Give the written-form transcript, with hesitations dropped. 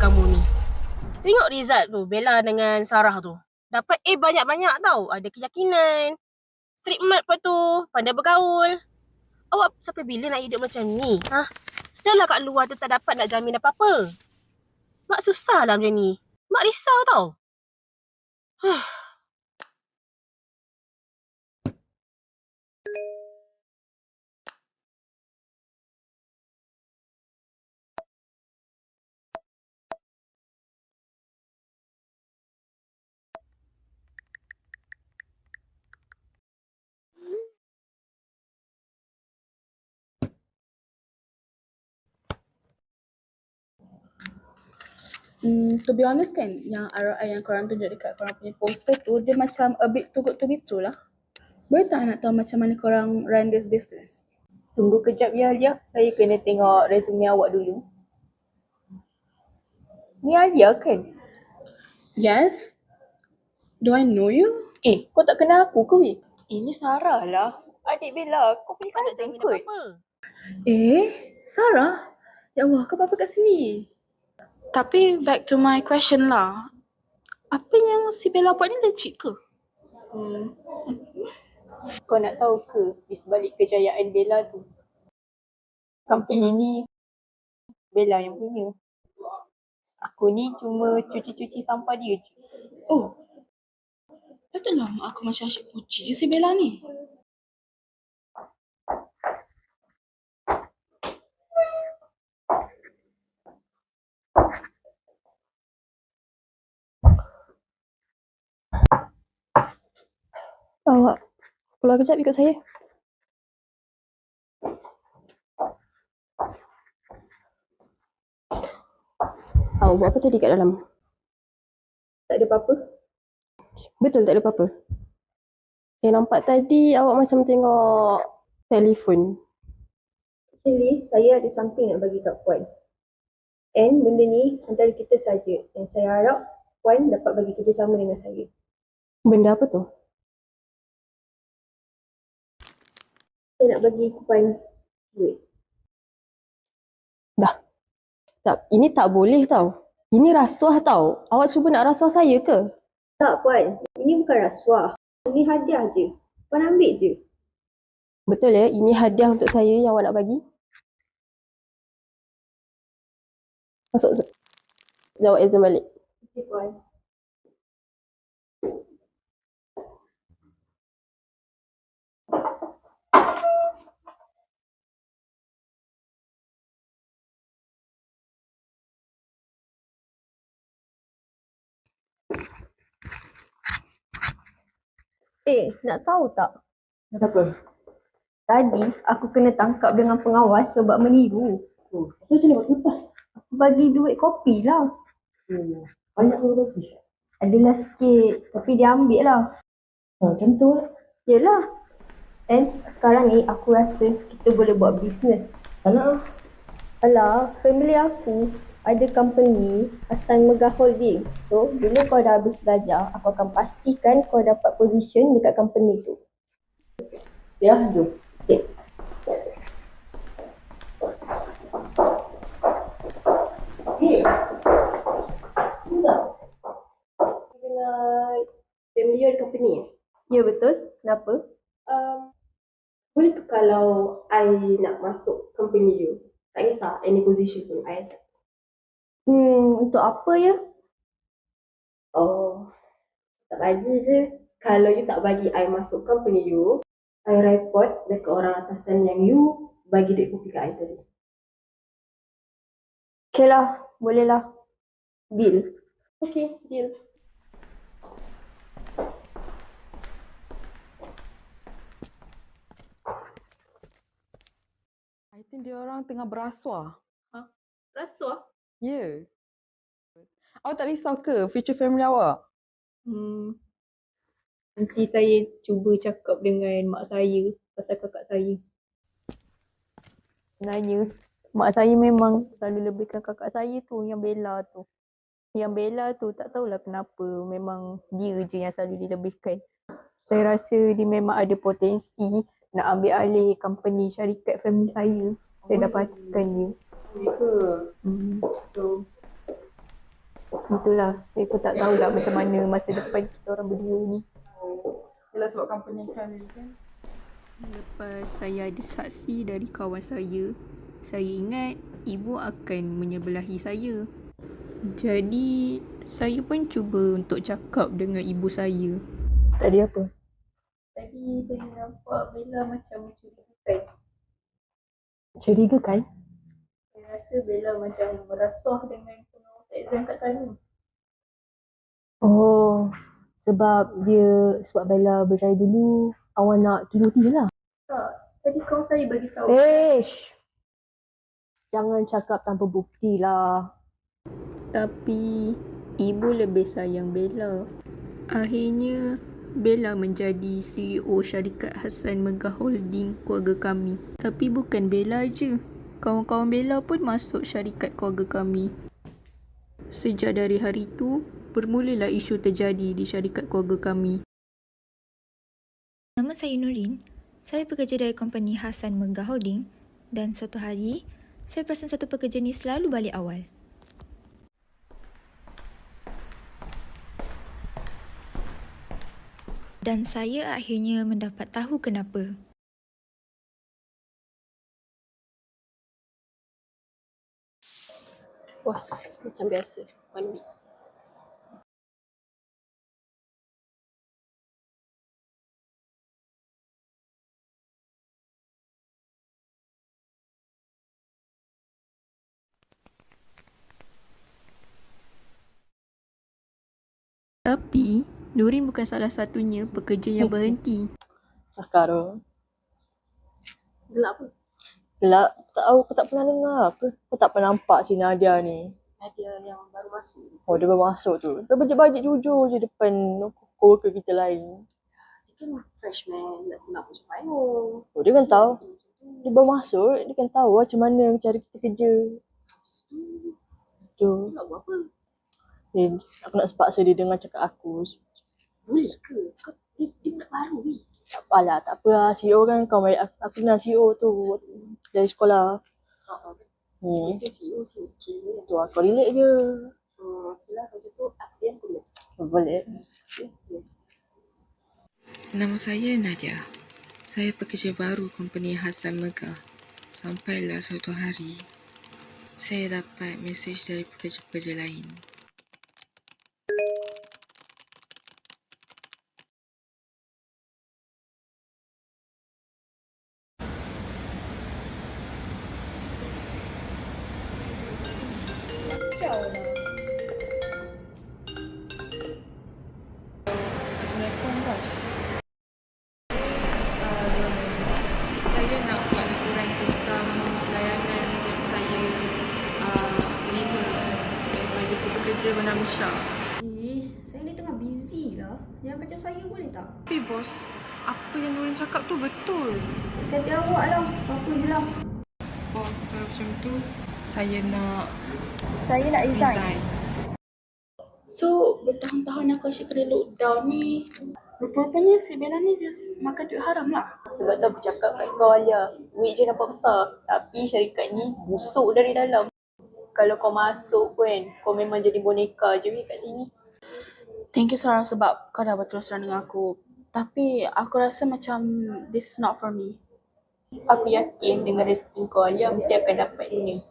kamu ni. Tengok result tu, Bella dengan Sarah tu. Dapat A banyak-banyak tau. Ada keyakinan, street smart lepas tu, pandai bergaul. Awak sampai bila nak hidup macam ni? Dah lah kat luar tu tak dapat nak jamin apa-apa. Mak susah lah macam ni. Mak risau tau. To be honest kan, yang ROI yang korang tunjuk dekat korang punya poster tu, dia macam a bit too good to be true lah. Boleh tak nak tahu macam mana korang run this business? Tunggu kejap ya Alia, saya kena tengok resume awak dulu. Ni Alia kan? Yes? Do I know you? Kau tak kenal aku ke weh? Ini Sarah lah. Adik Bella, kau punya Tak cousin jamin kot. apa-apa. Sarah? Ya Allah, kau apa kat sini? Tapi back to my question lah. Apa yang si Bella buat ni legit ke? Kau nak tahu ke di sebalik kejayaan Bella tu? Company ni Bella yang punya. Aku ni cuma cuci-cuci sampah dia je. Oh, patutlah mak aku macam asyik puji je si Bella ni. Awak keluar kejap ikut saya. Awak buat apa tadi kat dalam? Tak ada apa-apa. Betul tak ada apa-apa? Saya nampak tadi awak macam tengok telefon. Actually, saya ada something nak bagi kat Puan. And benda ni antara kita saja. Dan saya harap Puan dapat bagi kerjasama dengan saya. Benda apa tu? Saya nak bagi Puan duit. Tak, ini tak boleh tau. Ini rasuah tau. Awak cuba nak rasuah saya ke? Tak Puan, ini bukan rasuah. Ini hadiah je. Puan ambil je. Betul ya? Ini hadiah untuk saya yang awak nak bagi? Masuk. Jawab exam balik. Okay Puan. Nak tahu tak? Kenapa? Tadi aku kena tangkap dengan pengawas sebab meniru. So macam mana waktu lepas? Aku bagi duit kopi lah. Banyak ke lebih? Adalah sikit, tapi dia ambil lah. Macam tu lah. Yelah. And sekarang ni aku rasa kita boleh buat bisnes. Alah, family aku ada company Hassan Megah Holding. So, bila kau dah habis belajar, aku akan pastikan kau dapat position dekat company tu. Ya, jom. Okay. Enggak. Dengan familiar company. Ya, betul. Kenapa? Boleh ke kalau I nak masuk company you? Tak kisah, any position pun, I accept. Untuk apa ya? Oh, tak bagi je. Kalau you tak bagi I masuk company you, I report dekat orang atasan yang you bagi duit kopi kat I tadi. Okay lah, boleh lah. Deal. Okay, deal. I think dia orang tengah berasuah. Rasuah? Ya. Awak tak risau ke future family awak? Nanti saya cuba cakap dengan mak saya pasal kakak saya. Sebenarnya, mak saya memang selalu lebihkan kakak saya tu, yang Bella tu. Yang Bella tu tak tahulah kenapa, memang dia je yang selalu dilebihkan. Saya rasa dia memang ada potensi nak ambil alih company syarikat family saya. Saya dapatkan dia. So, Itulah, saya pun tak tahulah macam mana masa depan kita orang berdua ni. Yelah sebab company family kan. Lepas saya ada saksi dari kawan saya ingat ibu akan menyebelahi saya. Jadi, saya pun cuba untuk cakap dengan ibu saya. Tadi apa? Tadi saya nampak Bella macam mencurigakan. Curigakan? Saya rasa Bella macam merasah dengan pengawal exam kat sana. Oh, sebab Bella berjaya dulu, awak nak tuduh dia lah. Tak, tadi kawan saya bagi tahu. Jangan cakap tanpa bukti lah. Tapi, ibu lebih sayang Bella. Akhirnya, Bella menjadi CEO syarikat Hassan Megah Holding keluarga kami. Tapi bukan Bella je. Kawan-kawan Bella pun masuk syarikat keluarga kami. Sejak dari hari itu, bermulalah isu terjadi di syarikat keluarga kami. Nama saya Nurin. Saya bekerja dari company Hassan Megah Holding dan suatu hari, saya perasan satu pekerja ni selalu balik awal. Dan saya akhirnya mendapat tahu kenapa. Bos, macam biasa. 1 week. Tapi, Nurin bukan salah satunya pekerja yang berhenti. Cakap tu. Gelap apa? Gelap, tak tahu, aku tak pernah dengar apa. Aku tak pernah nampak si Nadia ni. Nadia yang baru masuk. Oh, dia baru masuk tu. Dia bajik-bajik jujur je depan coworker kita lain. Dia kan freshman, nak macam mana? Oh, dia kan tahu. Dia baru masuk, dia kan tahu macam mana cara kita kerja. Tu. Nak buat apa? Aku nak paksa dia dengar cakap aku. Boleh ke? Dia nak baru ni. Tak apalah, tak apa lah. CEO kan kau baik. Aku kenal CEO tu dari sekolah. Dia CEO sih. Okay. Tu aku relate je. Okay lah, macam tu aku yang boleh. Boleh. Nama saya Nadia. Saya pekerja baru company Hassan Megah. Sampailah suatu hari, saya dapat mesej dari pekerja-pekerja lain. Assalamualaikum bos. Saya nak buat laporan tentang pelayanan yang saya terima daripada pekerja bernama Syah. Saya ni tengah busy lah. Jangan macam saya boleh tak? Tapi bos, apa yang Nurin cakap tu betul. Sekati awak lah. Apa je lah. Bos, kalau macam tu, saya nak resign. So, bertahun-tahun aku asyik kena lockdown ni. Rupanya si Bella ni just makan duit haram lah. Sebab tu aku cakap kat kau Alia, duit je nampak besar. Tapi syarikat ni busuk dari dalam. Kalau kau masuk kan, kau memang jadi boneka je kat sini. Thank you Sarah sebab kau dah berterus terang dengan aku. Tapi aku rasa macam this is not for me. Aku yakin dengan rezeki kau Alia mesti akan dapat ni.